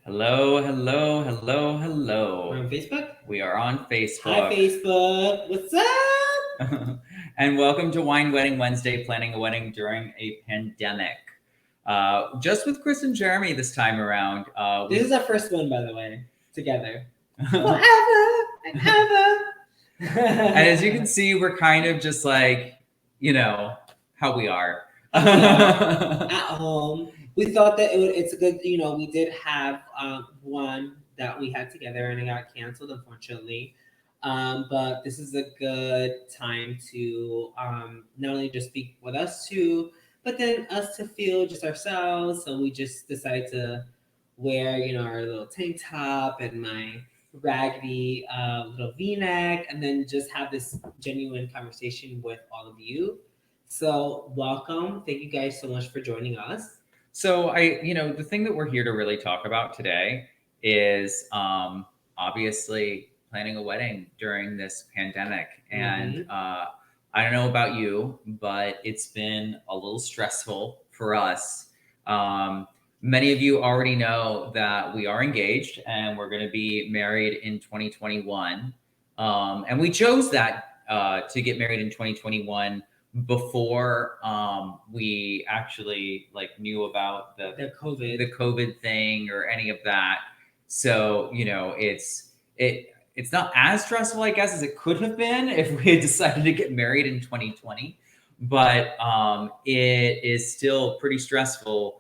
Hello, hello, hello, hello. We're on Facebook? We are on Hi, Facebook. Facebook. What's up? And welcome to Wine Wedding Wednesday, planning a wedding during a pandemic. Just with Chris and Jeremy this time around. This is our first one, by the way, together. And Forever and ever. as you can see, we're kind of just like, you know, how we are. How we are at home. We thought that it's a good, we did have one that we had together and it got canceled, unfortunately. But this is a good time to not only just speak with us two, but then us to feel just ourselves. So we just decided to wear, our little tank top and my raggedy little V-neck, and then just have this genuine conversation with all of you. So welcome. Thank you guys so much for joining us. So the thing that we're here to really talk about today is obviously planning a wedding during this pandemic. And I don't know about you, but it's been a little stressful for us. Um, Many of you already know that we are engaged and we're going to be married in 2021. And we chose that to get married in 2021 before we actually like knew about the COVID thing or any of that. So it's not as stressful, I guess, as it could have been if we had decided to get married in 2020. But it is still pretty stressful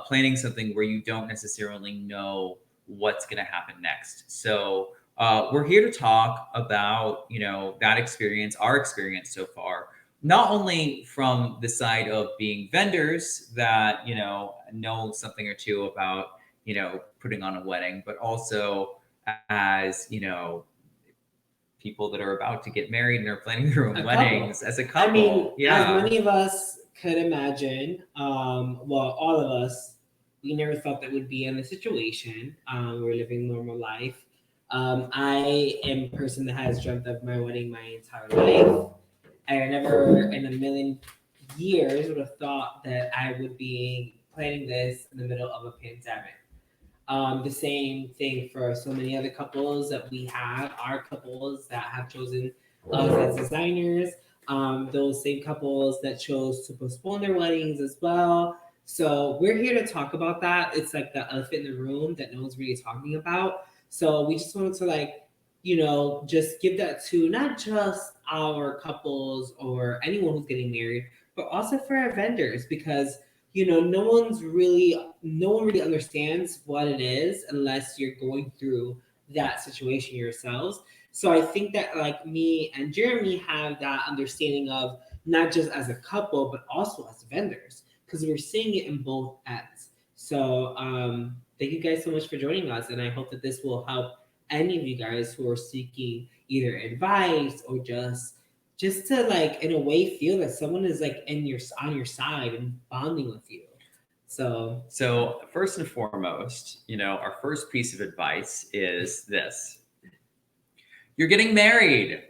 planning something where you don't necessarily know what's going to happen next. So we're here to talk about that experience, our experience so far, not only from the side of being vendors that know something or two about putting on a wedding, but also as people that are about to get married and are planning their own weddings as a couple. I mean, as many of us could imagine, well, all of us, we never thought that we'd be in the situation. We're living normal life. I am a person that has dreamt of my wedding my entire life. I never in a million years would have thought that I would be planning this in the middle of a pandemic. The same thing for so many other couples that we have, our couples that have chosen us as designers, those same couples that chose to postpone their weddings as well. So we're here to talk about that. It's like the elephant in the room that no one's really talking about. So we just wanted to just give that to not just our couples or anyone who's getting married, but also for our vendors because no one really understands what it is unless you're going through that situation yourselves. So I think that like me and Jeremy have that understanding of not just as a couple but also as vendors because we're seeing it in both ends. So thank you guys so much for joining us, and I hope that this will help any of you guys who are seeking either advice or just to like in a way feel that someone is like on your side and bonding with you. So first and foremost, our first piece of advice is this: you're getting married.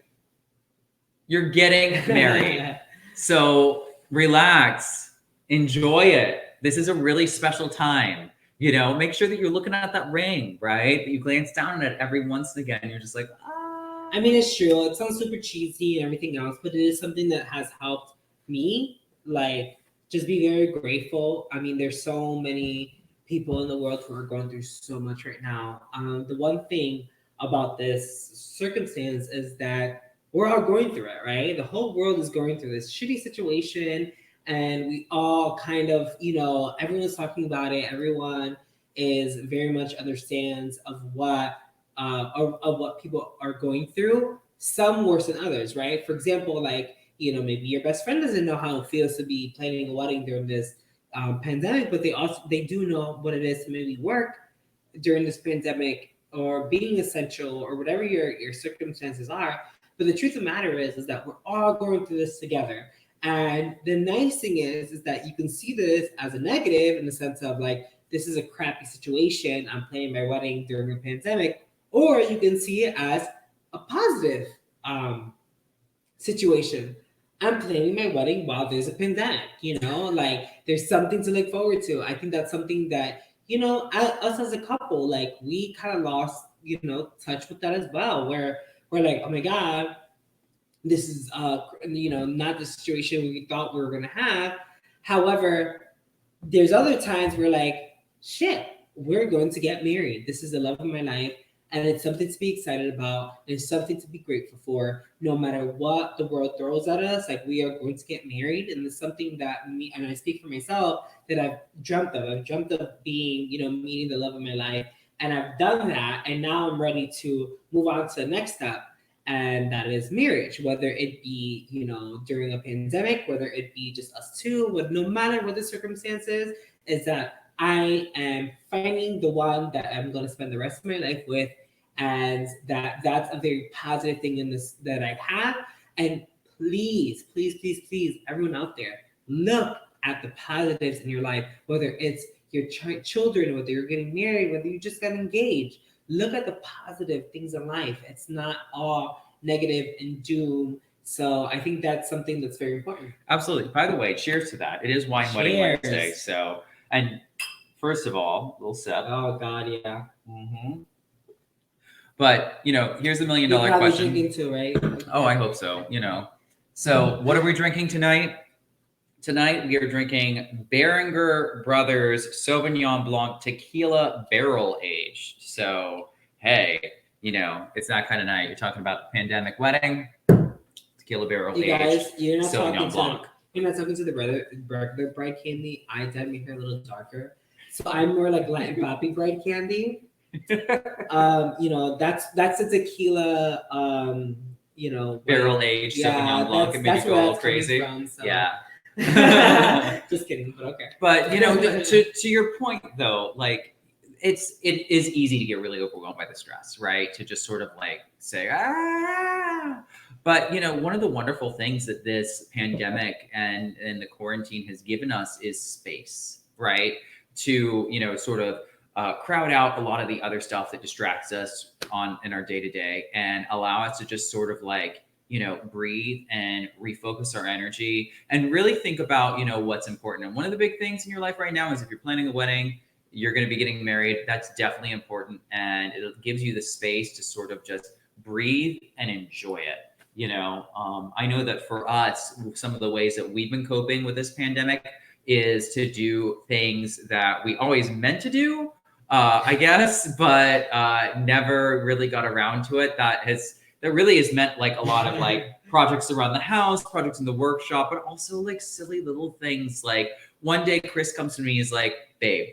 You're getting married. So relax, enjoy it. This is a really special time. Make sure that you're looking at that ring, right? That you glance down at it every once and again. You're just like, ah. I mean, it's true. It sounds super cheesy and everything else, but it is something that has helped me. Like, just be very grateful. I mean, there's so many people in the world who are going through so much right now. The one thing about this circumstance is that we're all going through it, right? The whole world is going through this shitty situation, and we all kind of, everyone's talking about it. Everyone is very much understands of what people are going through. Some worse than others, right? For example, like maybe your best friend doesn't know how it feels to be planning a wedding during this pandemic, but they do know what it is to maybe work during this pandemic or being essential or whatever your circumstances are. But the truth of the matter is that we're all going through this together. And the nice thing is that you can see this as a negative in the sense of like this is a crappy situation. I'm planning my wedding during a pandemic, or you can see it as a positive um, situation. I'm planning my wedding while there's a pandemic, like there's something to look forward to. I think that's something that, us as a couple, like we kind of lost, touch with that as well, where we're like, oh my God, this is not the situation we thought we were gonna have. However, there's other times where like, shit, we're going to get married. This is the love of my life, and it's something to be excited about. It's something to be grateful for. No matter what the world throws at us, like we are going to get married, and it's something that me, and I speak for myself, that I've dreamt of. I've dreamt of being, meeting the love of my life, and I've done that, and now I'm ready to move on to the next step, and that is marriage, whether it be during a pandemic, whether it be just us two, but no matter what the circumstances, is that I am finding the one that I'm going to spend the rest of my life with, and that's a very positive thing in this that I have. And please, please, please, please, everyone out there, look at the positives in your life, whether it's your children, whether you're getting married, whether you just got engaged. Look at the positive things in life. It's not all negative and doom. So I think that's something that's very important. Absolutely. By the way, cheers to that. It is Wine Wedding Wednesday. So, and first of all, a little sip. Oh God, yeah. Mm-hmm. But here's the $1 million question. Drinking too, right? Oh, I hope so. So what are we drinking tonight? Tonight we are drinking Beringer Brothers Sauvignon Blanc Tequila Barrel Aged. So hey, it's that kind of night. You're talking about the pandemic wedding, tequila barrel aged. You guys, you're not Sauvignon Blanc. You're not talking to the bride candy. I dyed my hair a little darker, so I'm more like Latin poppy bride candy. That's a tequila. Barrel aged Sauvignon Blanc, and maybe go a little crazy. From, so. Yeah. Just kidding, but okay. But to your point though, like it is easy to get really overwhelmed by the stress, right? To just sort of like say But one of the wonderful things that this pandemic and the quarantine has given us is space, right? To sort of crowd out a lot of the other stuff that distracts us in our day to day, and allow us to just sort of like breathe and refocus our energy and really think about what's important. And one of the big things in your life right now is if you're planning a wedding, you're going to be getting married. That's definitely important, and it gives you the space to sort of just breathe and enjoy it. I know that for us, some of the ways that we've been coping with this pandemic is to do things that we always meant to do, I guess, but never really got around to it. That really has meant like a lot of like projects around the house, projects in the workshop, but also like silly little things. Like one day Chris comes to me, he's like, babe,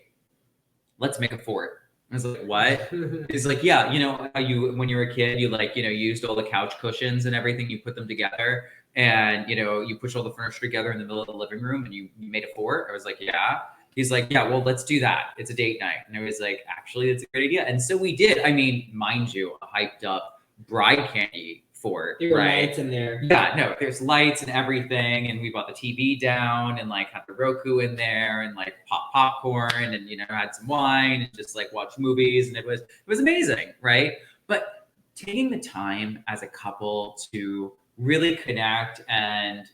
let's make a fort. I was like, what? He's like, yeah, you when you were a kid, you like, used all the couch cushions and everything, you put them together, and you push all the furniture together in the middle of the living room, and you made a fort. I was like, yeah. He's like, yeah, well, let's do that. It's a date night. And I was like, actually, that's a great idea. And so we did. I mean, mind you, a hyped up bride candy fort. There were lights in there. Yeah, no, there's lights and everything. And we bought the TV down and like had the Roku in there and like pop popcorn and had some wine and just like watch movies. And it was amazing, right? But taking the time as a couple to really connect and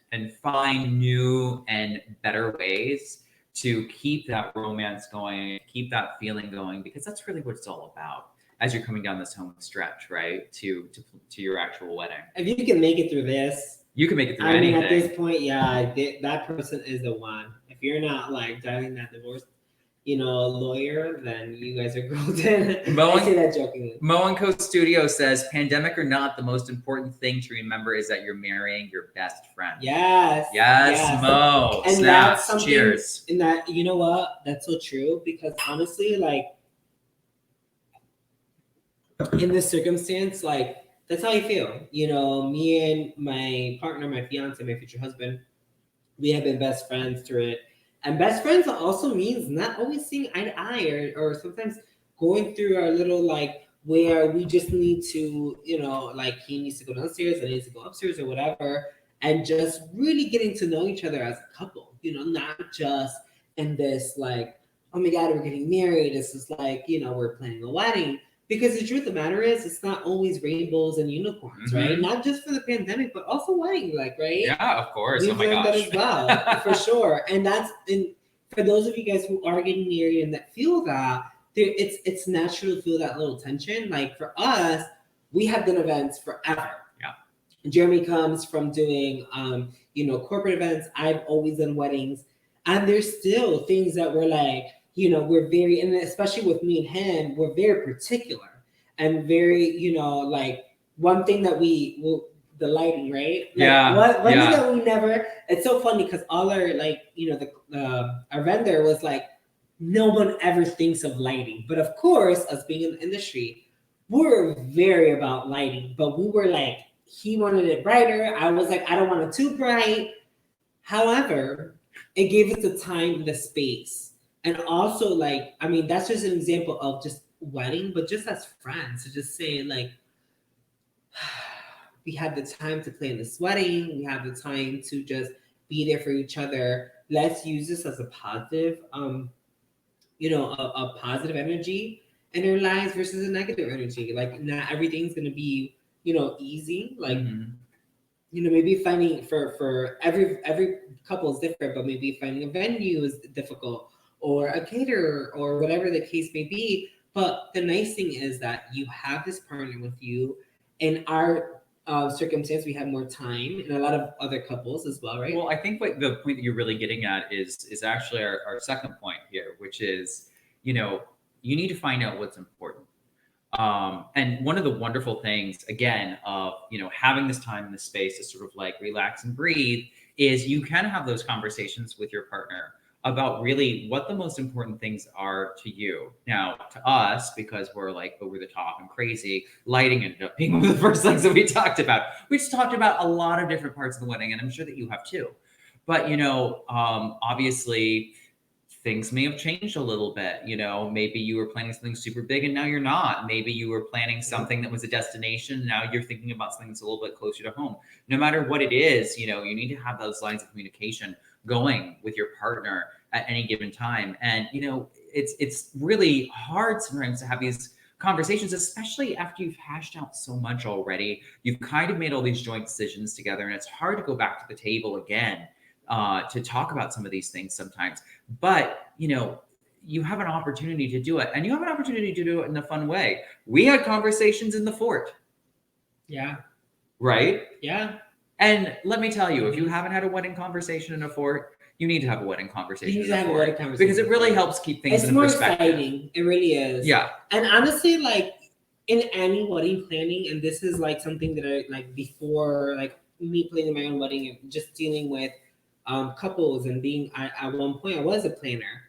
find new and better ways to keep that romance going, keep that feeling going, because that's really what it's all about as you're coming down this home stretch, right? To your actual wedding. If you can make it through this, you can make it through anything. At this point, yeah, that person is the one. If you're not like dialing that divorce, lawyer, then you guys are golden. I say that jokingly. Mo & Co Studio says, pandemic or not, the most important thing to remember is that you're marrying your best friend. Yes. Mo. And snaps. That's something, Cheers. And that, you know what? That's so true, because honestly, like, in this circumstance, like, that's how I feel. Me and my partner, my fiance, my future husband, we have been best friends through it. And best friends also means not always seeing eye to eye, or sometimes going through our little like where we just need to, like he needs to go downstairs, I need to go upstairs or whatever, and just really getting to know each other as a couple, not just in this like, oh my God, we're getting married. This is like, we're planning a wedding. Because the truth of the matter is, it's not always rainbows and unicorns, right? Not just for the pandemic, but also wedding, like, right? Yeah, of course. We've learned that as well, for sure. And for those of you guys who are getting married and that feel that, it's natural to feel that little tension. Like for us, we have done events forever. Yeah. Jeremy comes from doing corporate events. I've always done weddings, and there's still things that we're like, we're very, and especially with me and him, we're very particular and very, like one thing that we will, the lighting, right? Like, Yeah. one thing that we never. It's so funny because all our our vendor was like, no one ever thinks of lighting, but of course, us being in the industry, we're very about lighting. But we were like, he wanted it brighter. I was like, I don't want it too bright. However, it gave us the time and the space. And also, like, I mean, that's just an example of just wedding, but just as friends, to just say, like, we had the time to plan this wedding, we have the time to just be there for each other. Let's use this as a positive, a positive energy in our lives versus a negative energy. Like, not everything's gonna be, easy. Like, maybe finding for every couple is different, but maybe finding a venue is difficult, or a caterer, or whatever the case may be. But the nice thing is that you have this partner with you. In our circumstance, we have more time, and a lot of other couples as well, right? Well, I think what the point that you're really getting at is actually our second point here, which is, you need to find out what's important. And one of the wonderful things, again, of having this time and this space to sort of like relax and breathe, is you can have those conversations with your partner about really what the most important things are to you. Now, to us, because we're like over the top and crazy, lighting ended up being one of the first things that we talked about. We just talked about a lot of different parts of the wedding, and I'm sure that you have too. But obviously, things may have changed a little bit. Maybe you were planning something super big and now you're not. Maybe you were planning something that was a destination. Now you're thinking about something that's a little bit closer to home. No matter what it is, you need to have those lines of communication going with your partner at any given time. And, it's really hard sometimes to have these conversations, especially after you've hashed out so much already. You've kind of made all these joint decisions together, and it's hard to go back to the table again to talk about some of these things sometimes. But, you have an opportunity to do it, and you have an opportunity to do it in a fun way. We had conversations in the fort. Yeah. Right? Yeah. And let me tell you, if you haven't had a wedding conversation in a fort, you need to have a wedding conversation. You need to have a wedding conversation because it really helps keep things in perspective. It's more exciting. It really is. Yeah. And honestly, like in any wedding planning, and this is like something that I like before, like me planning my own wedding and just dealing with couples and being at one point I was a planner.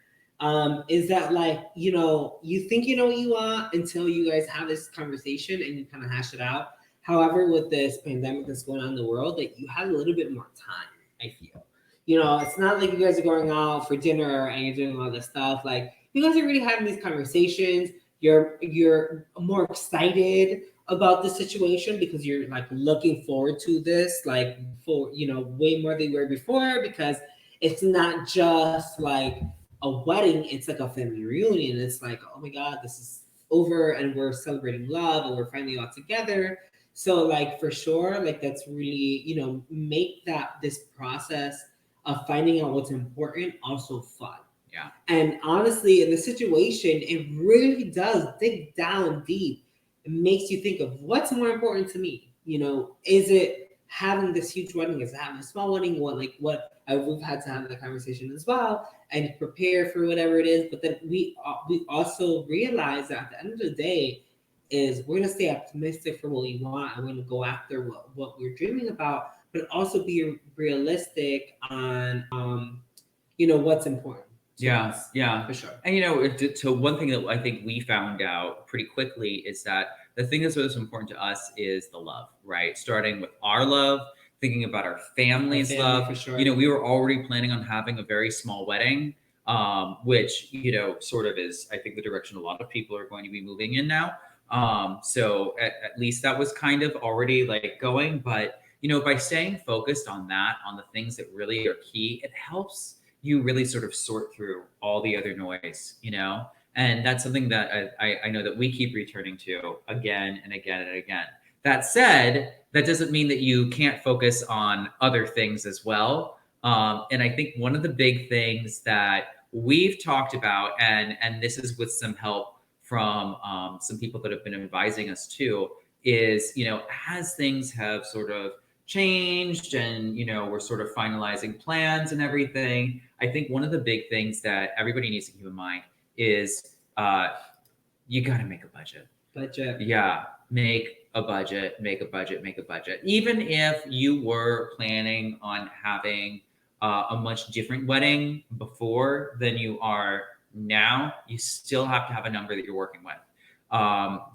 Is that like, you think you know what you want until you guys have this conversation and you kind of hash it out. However, with this pandemic that's going on in the world, that you have a little bit more time, I feel. It's not like you guys are going out for dinner and you're doing all this stuff. Like, you guys are really having these conversations. You're more excited about the situation because you're like looking forward to this, like for way more than you were before, because it's not just like a wedding, it's like a family reunion. It's like, oh my God, this is over and we're celebrating love and we're finally all together. So like for sure, like that's really, make this process of finding out what's important also fun. Yeah. And honestly, in the situation, it really does dig down deep. It makes you think of what's more important to me. Is it having this huge wedding? Is it having a small wedding? We've had to have that conversation as well and prepare for whatever it is. But then we also realize that at the end of the day, is we're gonna stay optimistic for what we want. I'm gonna go after what we're dreaming about, but also be realistic on what's important. Yeah, us, yeah, for sure. And so one thing that I think we found out pretty quickly is that the thing that's most important to us is the love, right? Starting with our love, thinking about our family's love. For sure. We were already planning on having a very small wedding, which sort of is, I think, the direction a lot of people are going to be moving in now. So at least that was kind of already like going, but by staying focused on that, on the things that really are key, it helps you really sort of sort through all the other noise, and that's something that I know that we keep returning to again and again and again. That said, that doesn't mean that you can't focus on other things as well. And I think one of the big things that we've talked about, and this is with some help from some people that have been advising us too, is, as things have sort of changed and, we're sort of finalizing plans and everything, I think one of the big things that everybody needs to keep in mind is you got to make a budget. Yeah, make a budget, make a budget, make a budget. Even if you were planning on having a much different wedding before than you are now, you still have to have a number that you're working with,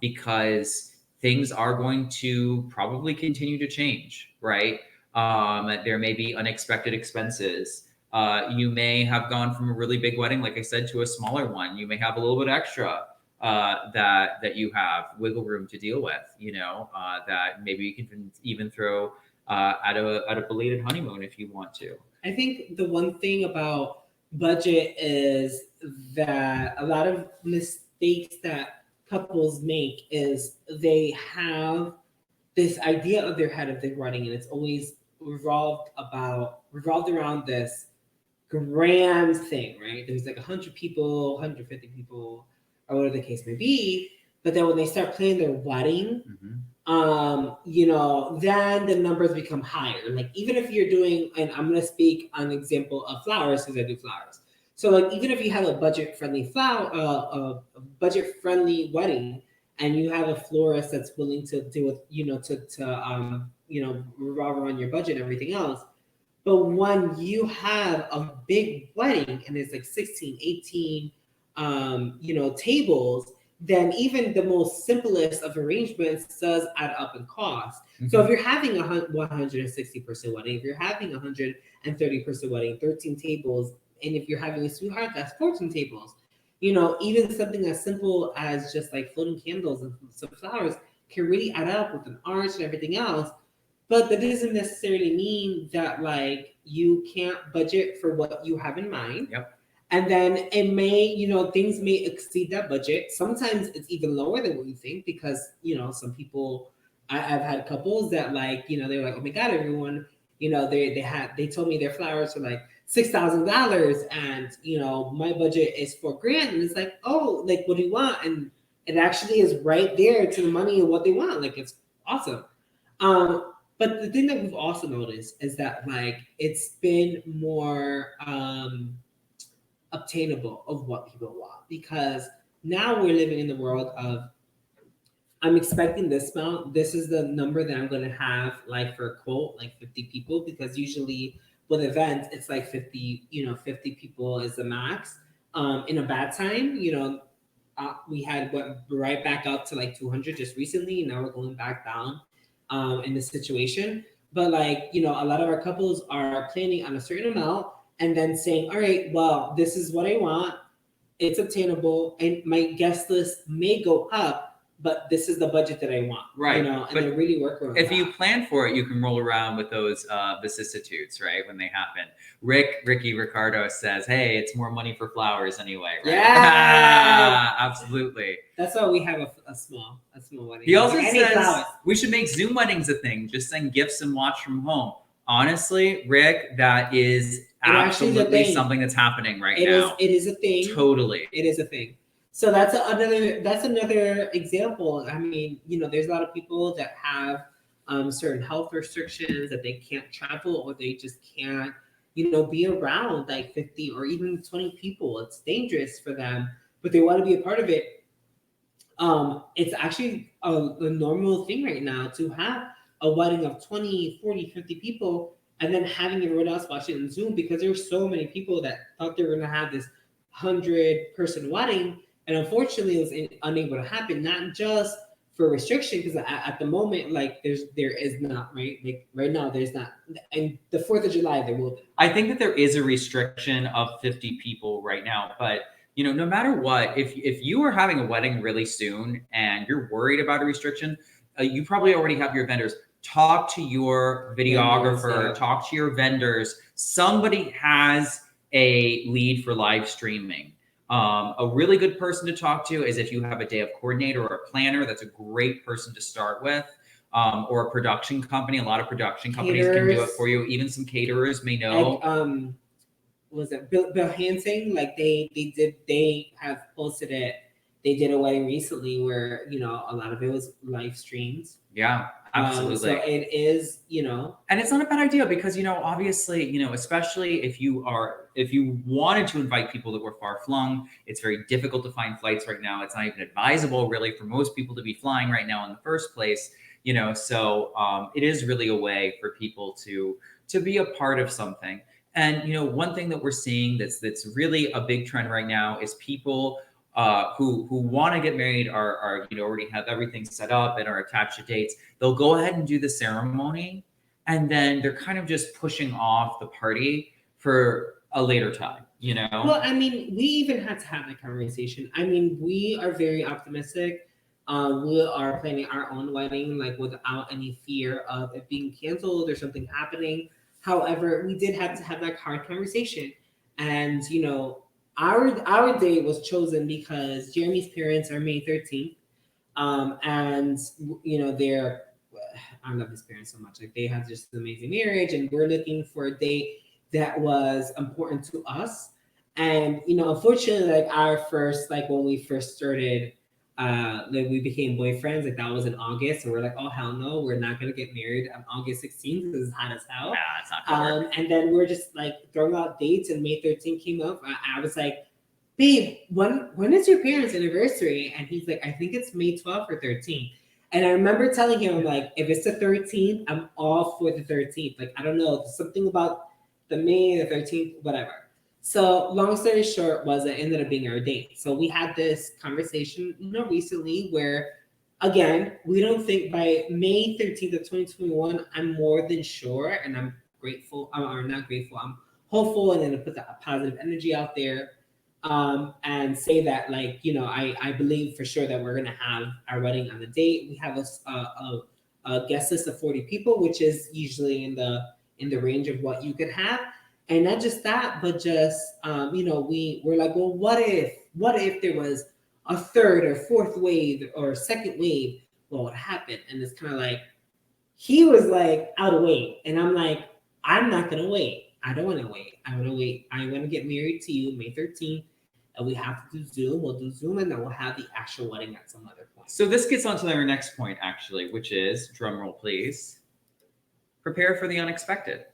because things are going to probably continue to change, right? There may be unexpected expenses. You may have gone from a really big wedding, like I said, to a smaller one. You may have a little bit extra that you have wiggle room to deal with. That maybe you can even throw at a belated honeymoon if you want to. I think the one thing about budget is that a lot of mistakes that couples make is they have this idea of their head of the wedding, and it's always revolved around this grand thing, right? There's like 100 people, 150 people, or whatever the case may be. But then when they start planning their wedding, then the numbers become higher. Like even if you're doing, and I'm gonna speak on an example of flowers because I do flowers. So like even if you have a budget-friendly a budget-friendly wedding, and you have a florist that's willing to deal with, revolve around your budget and everything else. But when you have a big wedding and it's like 16, 18, tables, then even the most simplest of arrangements does add up in cost. Mm-hmm. So if you're having a 160-person wedding, if you're having a 130-person wedding, 13 tables, and if you're having a sweetheart, that's 14 tables. Even something as simple as just like floating candles and some flowers can really add up with an arch and everything else. But that doesn't necessarily mean that like you can't budget for what you have in mind. Yep. And then it may, things may exceed that budget. Sometimes it's even lower than what you think because, some people, I've had couples that like, they're like, oh my God, everyone, they told me their flowers were like $6,000 and, my budget is $4,000. And it's like, oh, like, what do you want? And it actually is right there to the money and what they want. Like, it's awesome. But the thing that we've also noticed is that like, it's been more, obtainable of what people want, because now we're living in the world of I'm expecting this amount. This is the number that I'm going to have like for a quote, like 50 people, because usually with events, it's like 50 people is the max. In a bad time, we went right back up to like 200 just recently. Now we're going back down in this situation. But like, a lot of our couples are planning on a certain amount and then saying, all right, well, this is what I want. It's obtainable. And my guest list may go up, but this is the budget that I want. Right. And they really work around if you plan for it, you can roll around with those vicissitudes, right? When they happen. Ricardo says, hey, it's more money for flowers anyway, right? Yeah. Absolutely. That's why we have a small wedding. He also says we should make Zoom weddings a thing. Just send gifts and watch from home. Honestly, Rick, that is absolutely something that's happening now. It is a thing. Totally. It is a thing. So that's another example. I mean, there's a lot of people that have certain health restrictions that they can't travel or they just can't, be around like 50 or even 20 people. It's dangerous for them, but they want to be a part of it. It's actually a normal thing right now to have a wedding of 20, 40, 50 people and then having everyone else watch it on Zoom, because there's so many people that thought they were going to have this 100-person wedding. And unfortunately, it was unable to happen, not just for restriction, because at the moment, like there is not, right? Like right now, there's not. And the 4th of July, there will be. I think that there is a restriction of 50 people right now, but no matter what, if you are having a wedding really soon and you're worried about a restriction, you probably already have your vendors. Talk to your videographer, talk to your vendors. Somebody has a lead for live streaming. A really good person to talk to is if you have a day of coordinator or a planner. That's a great person to start with. Or a production company. A lot of production companies can do it for you. Even some caterers may know. was it Bill Hansen? Like they have posted it. They did a wedding recently where a lot of it was live streams. Yeah, absolutely. So it is, and it's not a bad idea because obviously, especially if you wanted to invite people that were far flung, it's very difficult to find flights right now. It's not even advisable really for most people to be flying right now in the first place. So it is really a way for people to be a part of something. And one thing that we're seeing that's really a big trend right now is people who want to get married are already have everything set up and are attached to dates. They'll go ahead and do the ceremony, and then they're kind of just pushing off the party for a later time. Well, I mean, we even had to have that conversation. I mean, we are very optimistic. We are planning our own wedding, like without any fear of it being canceled or something happening. However, we did have to have that hard conversation, and our date was chosen because Jeremy's parents are May 13th, and they're I love his parents so much. Like they have just an amazing marriage, and we're looking for a date that was important to us. And unfortunately, like our first, like when we first started, like we became boyfriends. Like that was in August, and we're like, oh hell no, we're not gonna get married on August 16th because it's hot as hell. Yeah, it's not gonna work. And then we're just like throwing out dates, and May 13th came up. I was like, babe, when is your parents' anniversary? And he's like, I think it's May 12th or 13th. And I remember telling him, like, if it's the 13th, I'm all for the 13th. Like, I don't know, something about the May, the 13th, whatever. So, long story short, was it ended up being our date. So, we had this conversation, recently where, again, we don't think by May 13th of 2021, I'm more than sure, and I'm grateful, or not grateful, I'm hopeful, and then to put a positive energy out there and say that, like, I believe for sure that we're gonna have our wedding on the date. We have a guest list of 40 people, which is usually in the range of what you could have. And not just that, but just we're like, well, what if there was a third or fourth wave or second wave? What would happen? And it's kind of like he was like, I'll wait, and I'm like, I'm not gonna wait. I don't want to wait. I want to wait. I want to get married to you May 13th, and we have to do Zoom. We'll do Zoom, and then we'll have the actual wedding at some other point. So this gets on to our next point, actually, which is, drum roll please, prepare for the unexpected.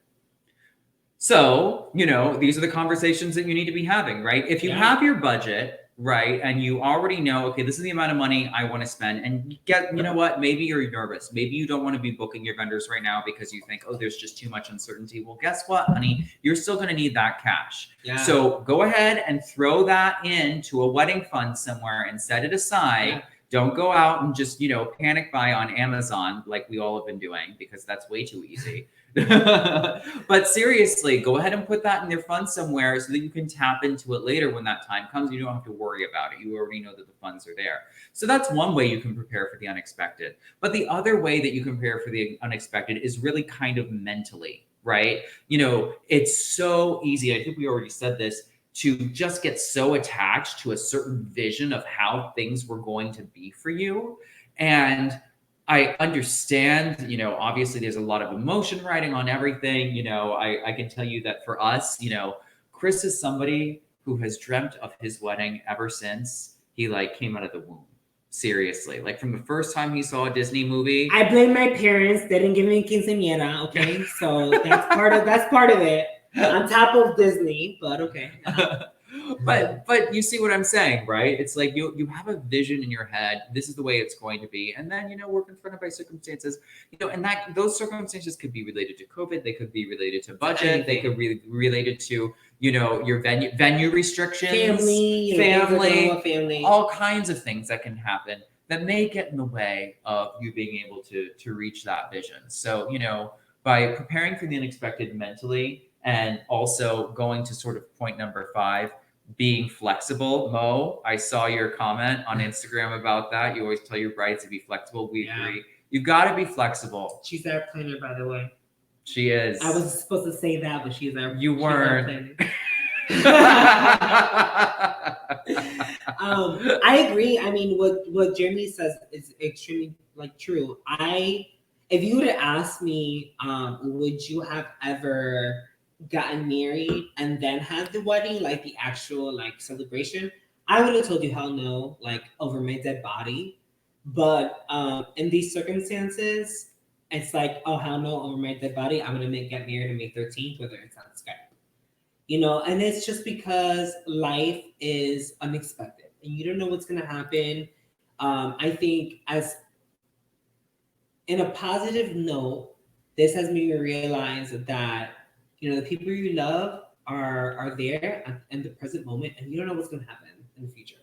So, these are the conversations that you need to be having, right? If you have your budget, right, and you already know, okay, this is the amount of money I want to spend, and you know what, maybe you're nervous. Maybe you don't want to be booking your vendors right now because you think, oh, there's just too much uncertainty. Well, guess what, honey? You're still going to need that cash. Yeah. So go ahead and throw that into a wedding fund somewhere and set it aside. Yeah. Don't go out and just, panic buy on Amazon like we all have been doing, because that's way too easy. But seriously, go ahead and put that in your fund somewhere so that you can tap into it later when that time comes. You don't have to worry about it. You already know that the funds are there. So that's one way you can prepare for the unexpected. But the other way that you can prepare for the unexpected is really kind of mentally, right? It's so easy. I think we already said this, to just get so attached to a certain vision of how things were going to be for you. And I understand, obviously there's a lot of emotion riding on everything. I can tell you that for us, Chris is somebody who has dreamt of his wedding ever since he came out of the womb. Seriously, from the first time he saw a Disney movie. I blame my parents. They didn't give me a quinceañera, okay? So that's part of it. On top of Disney, but okay. But you see what I'm saying, right? It's like you have a vision in your head. This is the way it's going to be, and then we're confronted by circumstances, and that those circumstances could be related to COVID. They could be related to budget. They could be related to your venue restrictions, family, all kinds of things that can happen that may get in the way of you being able to reach that vision. So by preparing for the unexpected mentally. And also going to sort of point number 5, being flexible. Mo, I saw your comment on Instagram about that. You always tell your brides to be flexible. We agree. You got to be flexible. She's our planner, by the way. She is. I was supposed to say that, but she's our. You weren't. I agree. I mean, what Jeremy says is extremely true. If you would have asked me, would you have ever gotten married and then had the wedding, like the actual like celebration, I would have told you hell no, like over my dead body. But in these circumstances, it's like, oh hell no, over my dead body. I'm gonna get married on May 13th, whether it's on Skype. And it's just because life is unexpected and you don't know what's gonna happen. I think as in a positive note, this has made me realize that the people you love are there in the present moment, and you don't know what's going to happen in the future.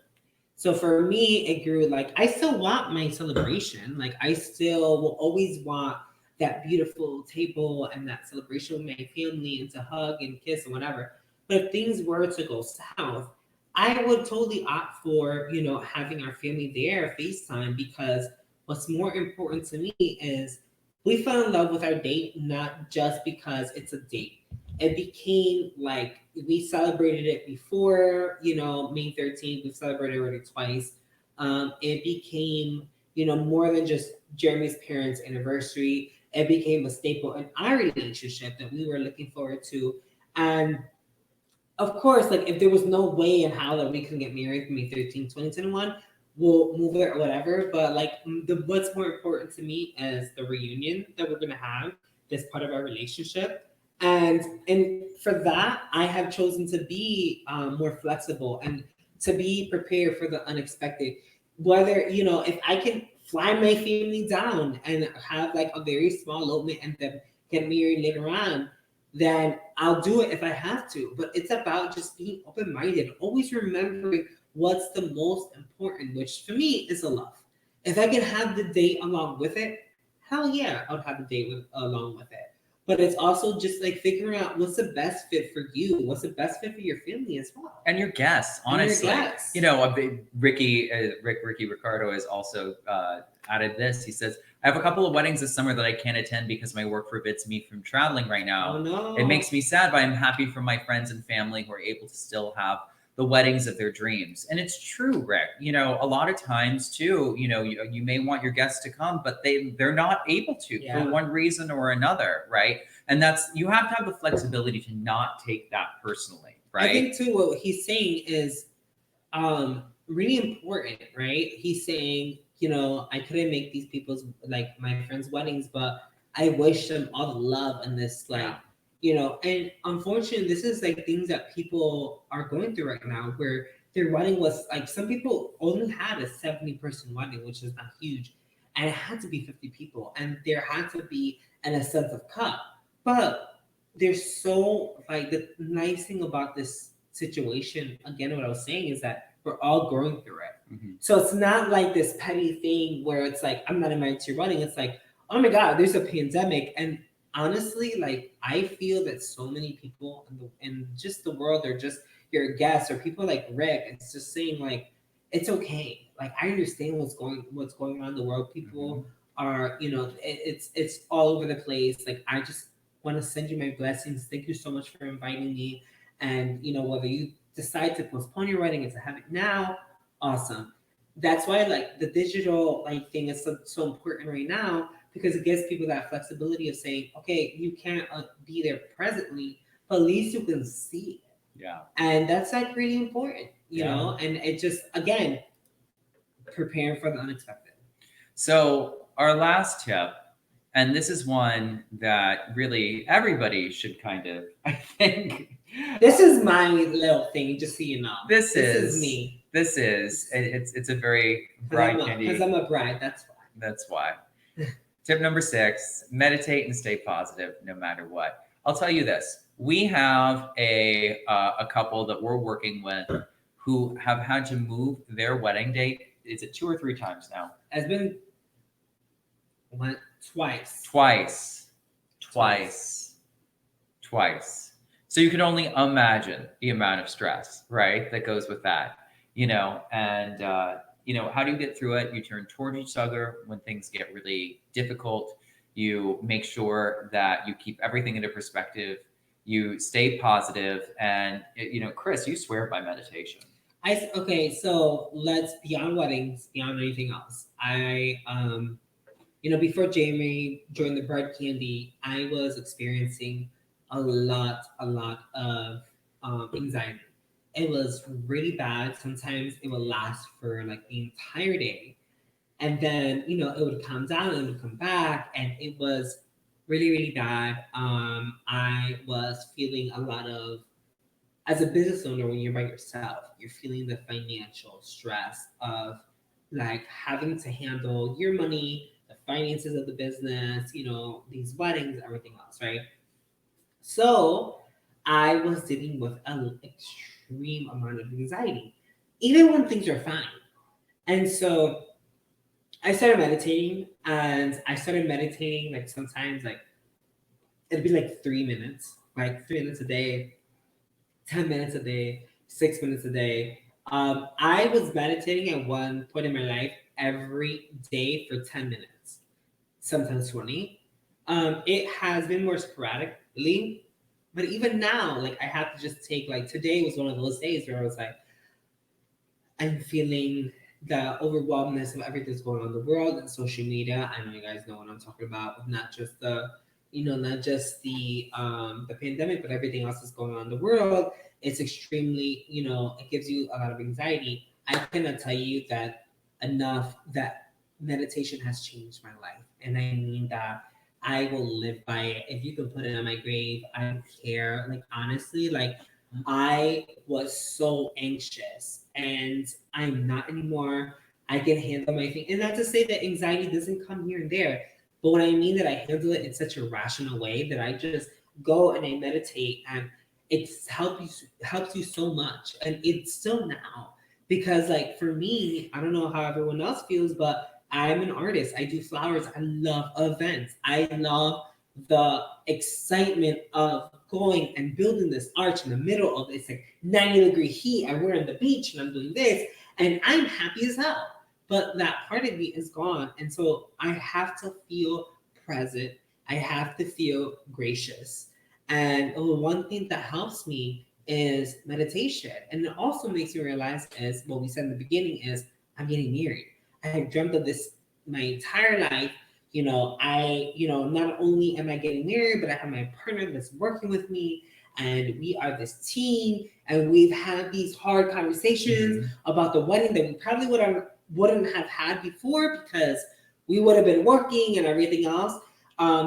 So for me, it grew like I still want my celebration. Like I still will always want that beautiful table and that celebration with my family and to hug and kiss and whatever. But if things were to go south, I would totally opt for having our family there FaceTime, because what's more important to me is we fell in love with our date not just because it's a date. It became like we celebrated it before, May 13th. We've celebrated already twice. It became, more than just Jeremy's parents' anniversary. It became a staple in our relationship that we were looking forward to. And of course, like if there was no way in how that we can get married May 13th, 2021, we'll move it or whatever. But like what's more important to me is the reunion that we're gonna have, this part of our relationship. And for that, I have chosen to be more flexible and to be prepared for the unexpected. Whether, if I can fly my family down and have like a very small elopement and then get married later on, then I'll do it if I have to. But it's about just being open minded, always remembering what's the most important, which for me is a love. If I can have the date along with it, hell yeah, I would have the date along with it. But it's also just like figuring out what's the best fit for you, what's the best fit for your family as well, and your guests. Honestly, a big Ricky Ricardo has also added this. He says, I have a couple of weddings this summer that I can't attend because my work forbids me from traveling right now. Oh, no. It makes me sad, but I'm happy for my friends and family who are able to still have the weddings of their dreams. And it's true, Rick. A lot of times too, you may want your guests to come, but they're not able to for one reason or another, right? And that's, you have to have the flexibility to not take that personally, right? I think too what he's saying is really important, right? He's saying, I couldn't make these people's, like my friends' weddings, but I wish them all the love and this, like, and unfortunately, this is like things that people are going through right now, where their wedding was like, some people only had a 70-person wedding, which is not huge, and it had to be 50 people, and there had to be a sense of cup. But there's so, like, the nice thing about this situation, again, what I was saying is that we're all going through it. Mm-hmm. So it's not like this petty thing where it's like, I'm not invited to your wedding. It's like, oh my God, there's a pandemic. And honestly, like, I feel that so many people in just the world, or just your guests or people like Rick, it's just saying like, it's okay. Like, I understand what's going on in the world. People are, it's all over the place. Like, I just want to send you my blessings. Thank you so much for inviting me. And whether you decide to postpone your wedding and to have it now, awesome. That's why like the digital like thing is so important right now, because it gives people that flexibility of saying, okay, you can't be there presently, but at least you can see it. Yeah. And that's like really important, you know. And it just, again, preparing for the unexpected. So our last tip, and this is one that really everybody should kind of, I think. This is my little thing, just so you know. This is me. This is, it's a very bride candy. Because I'm a bride, that's why. That's why. Tip number 6, meditate and stay positive no matter what. I'll tell you this. We have a couple that we're working with who have had to move their wedding date. Is it 2 or 3 times now? It's been twice. So you can only imagine the amount of stress, right, that goes with that, and how do you get through it? You turn toward each other when things get really difficult. You make sure that you keep everything into perspective. You stay positive, and Chris, you swear by meditation. Okay, so let's, beyond weddings, beyond anything else. I before Jamie joined the Bread Candy, I was experiencing a lot of anxiety. It was really bad. Sometimes it would last for like the entire day. And then, it would calm down and it would come back. And it was really, really bad. I was feeling a lot of, as a business owner, when you're by yourself, you're feeling the financial stress of like having to handle your money, the finances of the business, these weddings, everything else, right? So I was dealing with an extreme amount of anxiety, even when things are fine. And so I started meditating, and I started meditating like sometimes like it'd be like 3 minutes, like 3 minutes a day, 10 minutes a day, 6 minutes a day. I was meditating at one point in my life every day for 10 minutes, sometimes 20. It has been more sporadically, but even now, like I have to just take like today was one of those days where I was like, I'm feeling the overwhelmness of everything that's going on in the world and social media. I know you guys know what I'm talking about, not just not just the pandemic, but everything else that's going on in the world. It's extremely, it gives you a lot of anxiety. I cannot tell you that enough that meditation has changed my life. And I mean that I will live by it. If you can put it on my grave, I don't care. Like honestly, like I was so anxious and I'm not anymore. I can handle my thing. And not to say that anxiety doesn't come here and there, but what I mean that I handle it in such a rational way that I just go and I meditate, and helps you so much. And it's still now. Because like for me, I don't know how everyone else feels, but I'm an artist. I do flowers. I love events. I love the excitement of going and building this arch in the middle of this like 90-degree heat, and we're on the beach and I'm doing this and I'm happy as hell. But that part of me is gone. And so I have to feel present. I have to feel gracious. And one thing that helps me is meditation. And it also makes me realize is what we said in the beginning is I'm getting married. I have dreamt of this my entire life. Not only am I getting married, but I have my partner that's working with me, and we are this team, and we've had these hard conversations about the wedding that we probably wouldn't have had before because we would have been working and everything else.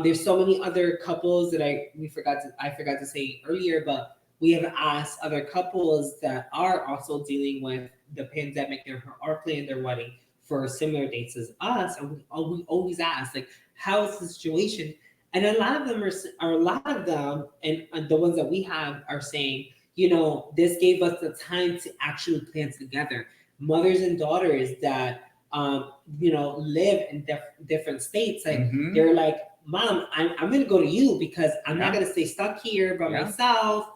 There's so many other couples that I forgot to say earlier, but we have asked other couples that are also dealing with the pandemic and are planning their wedding for similar dates as us, and we always ask like, how is the situation? And a lot of them and the ones that we have are saying, this gave us the time to actually plan together. Mothers and daughters that live in different states, like they're like, Mom, I'm gonna go to you because I'm not gonna stay stuck here by myself.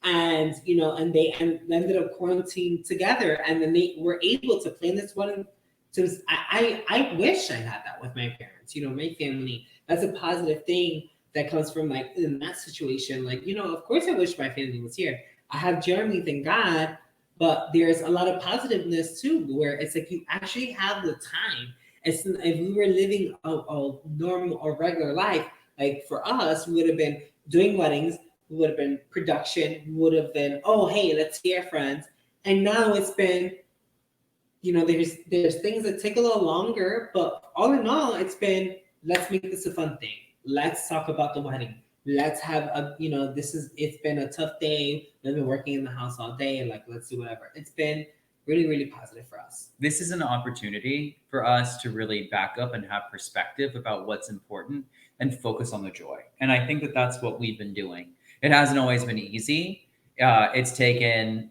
And and they ended up quarantining together, and then they were able to plan this one. So I wish I had that with my parents, my family. That's a positive thing that comes from like in that situation. Like, of course I wish my family was here. I have Jeremy, thank God, but there's a lot of positiveness too, where it's like you actually have the time. If we were living a normal or regular life, like for us, we would have been doing weddings, we would have been production, we would have been, oh hey, let's see our friends. And now it's been, there's things that take a little longer, but all in all, it's been, let's make this a fun thing. Let's talk about the wedding. Let's have it's been a tough day. We've been working in the house all day, and like, let's do whatever. It's been really, really positive for us. This is an opportunity for us to really back up and have perspective about what's important and focus on the joy. And I think that that's what we've been doing. It hasn't always been easy. It's taken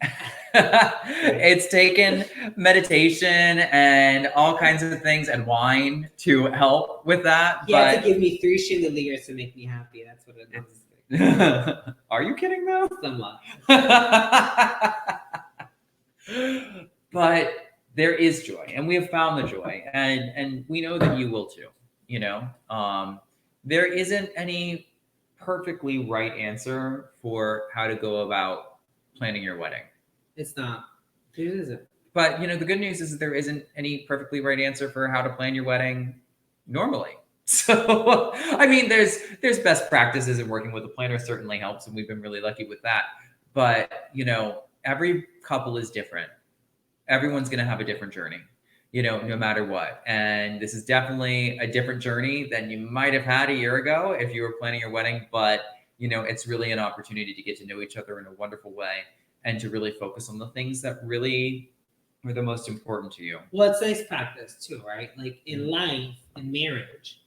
meditation and all kinds of things and wine to help with that. He had to give me 3 chandeliers to make me happy. That's what it is. Are you kidding though? Somewhat. But there is joy, and we have found the joy, and we know that you will too. There isn't any perfectly right answer for how to go about planning your wedding. It's not. It isn't. But the good news is that there isn't any perfectly right answer for how to plan your wedding normally. So, I mean, there's best practices, and working with a planner certainly helps, and we've been really lucky with that. But every couple is different. Everyone's going to have a different journey, no matter what. And this is definitely a different journey than you might have had a year ago if you were planning your wedding. But it's really an opportunity to get to know each other in a wonderful way, and to really focus on the things that really are the most important to you. Well, it's nice practice too, right? Like in life, in marriage,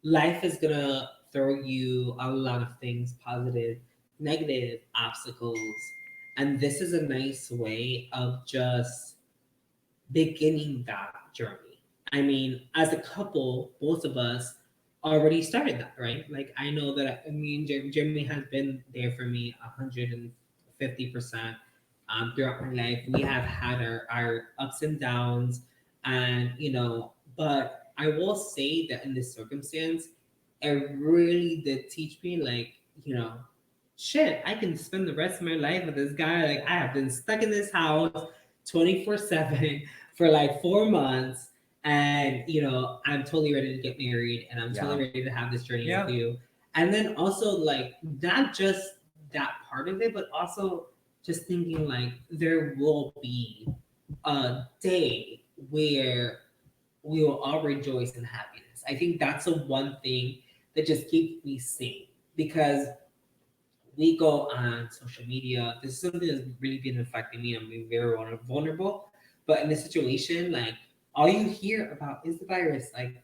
life is gonna throw you a lot of things, positive, negative obstacles, and this is a nice way of just beginning that journey. I mean, as a couple, both of us already started that, right? Like I know that me and Jeremy has been there for me 150% throughout my life. We have had our ups and downs, and but I will say that in this circumstance, it really did teach me, like, shit, I can spend the rest of my life with this guy. Like I have been stuck in this house 24/7 for like 4 months, and I'm totally ready to get married, and I'm totally ready to have this journey with you. And then also, like, not just that part of it, but also just thinking like there will be a day where we will all rejoice in happiness. I think that's the one thing that just keeps me sane, because we go on social media. This is something that's really been affecting me. I'm being very vulnerable. But in this situation, like, all you hear about is the virus. Like,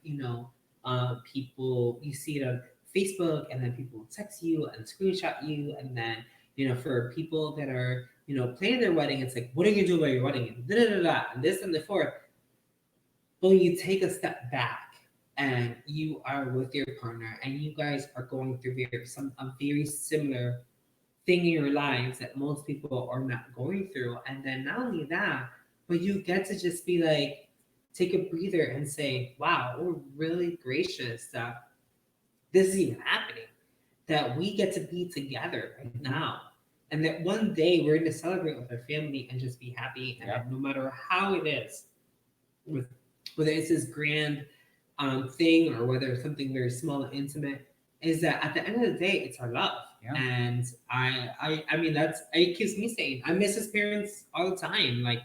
people, you see it on Facebook, and then people text you and screenshot you. And then, for people that are, planning their wedding, it's like, what are you going to do about your wedding? And da da da da, and this and the fourth. But when you take a step back and you are with your partner and you guys are going through a very similar thing in your lives that most people are not going through, and then not only that, but you get to just be like, take a breather and say, wow, we're really gracious that this is even happening, that we get to be together right now, and that one day we're going to celebrate with our family and just be happy. And no matter how it is, with whether it's this grand thing or whether it's something very small and intimate, is that at the end of the day, it's our love. And I mean, that's, it keeps me sane. I miss his parents all the time. Like,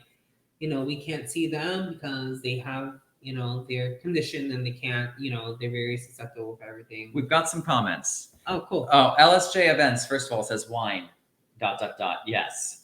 we can't see them because they have, their condition, and they can't, they're very susceptible with everything. We've got some comments. Oh, cool. Oh, LSJ Events, first of all, says wine, ... Yes.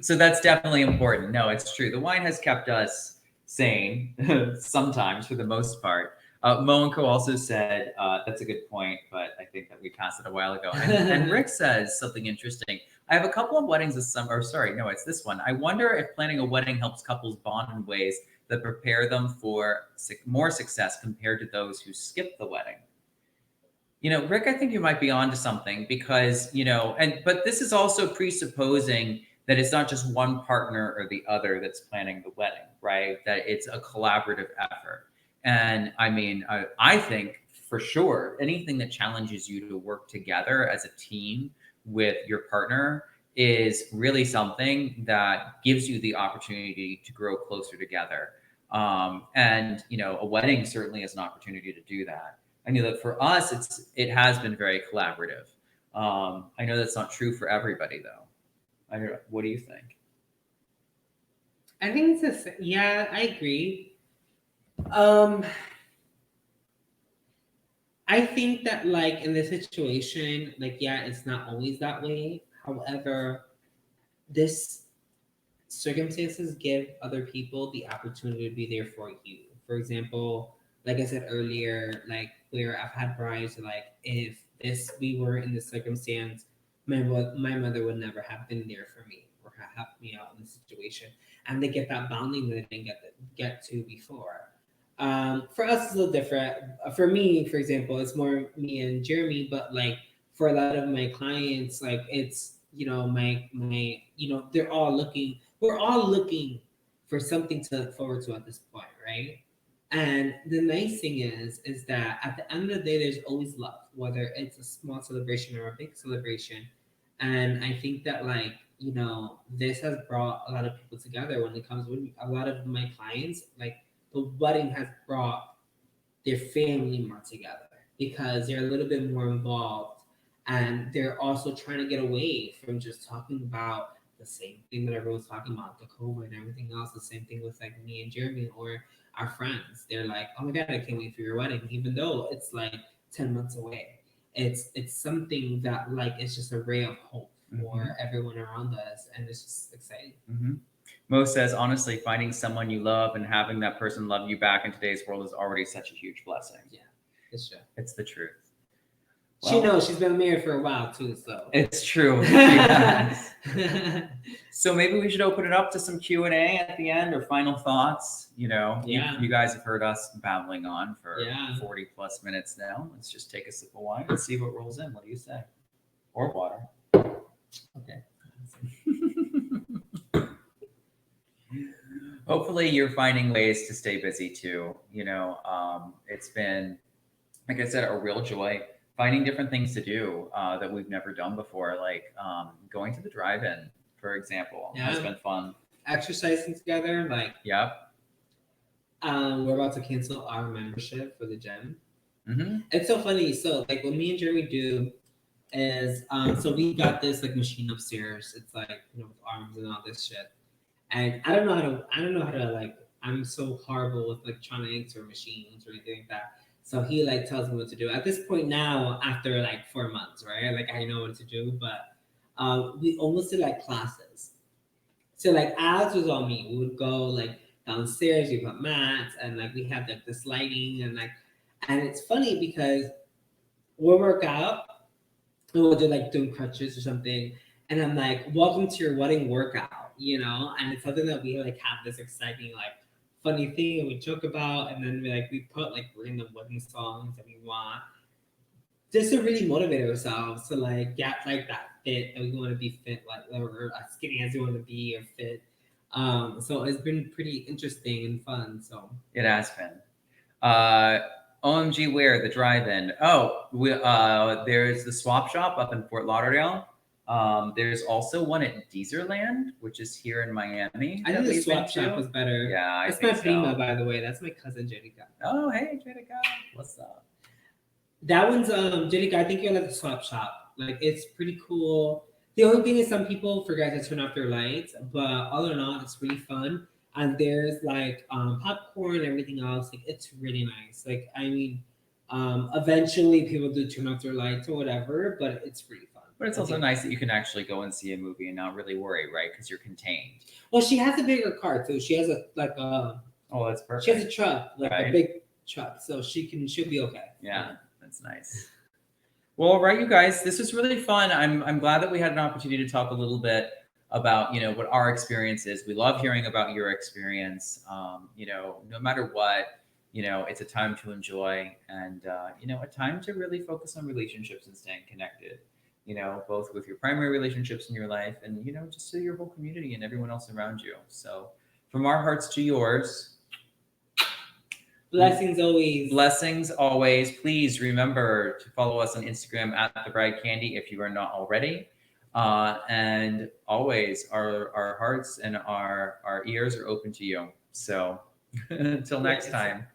So that's definitely important. No, it's true. The wine has kept us sane sometimes, for the most part. Mo and Co also said, that's a good point, but I think that we passed it a while ago. And Rick says something interesting. I have a couple of weddings this summer. Sorry, no, it's this one. I wonder if planning a wedding helps couples bond in ways that prepare them for more success compared to those who skip the wedding. Rick, I think you might be onto something, because, but this is also presupposing that it's not just one partner or the other that's planning the wedding, right? That it's a collaborative effort. And I mean, I think for sure, anything that challenges you to work together as a team with your partner is really something that gives you the opportunity to grow closer together. And, a wedding certainly is an opportunity to do that. I know that for us, it has been very collaborative. I know that's not true for everybody, though. What do you think? I think yeah, I agree. I think that, like, in this situation, like, yeah, it's not always that way. However, this circumstances give other people the opportunity to be there for you. For example, like I said earlier, like, where I've had brides, like, if we were in this circumstance, my mother would never have been there for me or have helped me out in the situation, and they get that bonding that they didn't get to before. For us, it's a little different. For me, for example, it's more me and Jeremy, but like for a lot of my clients, like it's my they're all looking. We're all looking for something to look forward to at this point, right? And the nice thing is that at the end of the day, there's always love, whether it's a small celebration or a big celebration. And I think that, like, this has brought a lot of people together when it comes with a lot of my clients. Like, the wedding has brought their family more together because they're a little bit more involved, and they're also trying to get away from just talking about the same thing that everyone's talking about, the COVID and everything else. The same thing with like me and Jeremy or our friends. They're like, "Oh my god, I can't wait for your wedding," even though it's like 10 months away. It's something that like it's just a ray of hope for everyone around us, and it's just exciting. Mo says, honestly, finding someone you love and having that person love you back in today's world is already such a huge blessing. Yeah, it's true. It's the truth. She knows she's been married for a while too, so it's true. She has. So maybe we should open it up to some Q&A at the end or final thoughts. You know, you guys have heard us babbling on for 40 plus minutes now. Let's just take a sip of wine and see what rolls in. What do you say? Or water. Okay. Hopefully you're finding ways to stay busy too. You know, it's been, like I said, a real joy finding different things to do that we've never done before, like going to the drive-in, for example. Has been fun. Exercising together, like yep. We're about to cancel our membership for the gym. It's so funny. So like what me and Jeremy do is so we got this like machine upstairs. It's like, you know, with arms and all this shit. And I don't know how to like, I'm so horrible with like trying to answer machines or anything like that. So he like tells me what to do. At this point now, after like 4 months, right? Like I know what to do, but we almost did like classes. So like as was on me, we would go like downstairs, we put mats, and like we have like this lighting and it's funny because we'll work out and we'll do like doing crutches or something. And I'm like, welcome to your wedding workout, you know? And it's something that we like have this exciting, like funny thing that we joke about. And then we put like random wedding songs that we want just to really motivate ourselves to like get like that fit that we want to be fit, like or as skinny as we want to be or fit. So it's been pretty interesting and fun. So it has been. OMG, where the drive-in? Oh, there's the Swap Shop up in Fort Lauderdale. There's also one at Deezerland, which is here in Miami. I think the Swap Shop was better. Yeah, that's my prima, by the way. That's my cousin Jenica. Oh, hey, Jenica, what's up? That one's Jenica. I think you're at the Swap Shop. Like it's pretty cool. The only thing is some people forget to turn off their lights, but all in all, it's really fun. And there's like popcorn and everything else. Like it's really nice. Like I mean, eventually people do turn off their lights or whatever, but it's pretty fun. But it's also nice that you can actually go and see a movie and not really worry, right? Because you're contained. Well, she has a bigger car too. She has oh, that's perfect. She has a truck, like a big truck, so she'll be okay. Yeah, that's nice. Well, all right, you guys, this was really fun. I'm glad that we had an opportunity to talk a little bit about, you know, what our experience is. We love hearing about your experience. You know, no matter what, you know, it's a time to enjoy and, you know, a time to really focus on relationships and staying connected, you know, both with your primary relationships in your life and, you know, just to your whole community and everyone else around you. So from our hearts to yours. Blessings always. Blessings always. Please remember to follow us on Instagram at The Bride Candy if you are not already. And always our hearts and our ears are open to you. So until next time.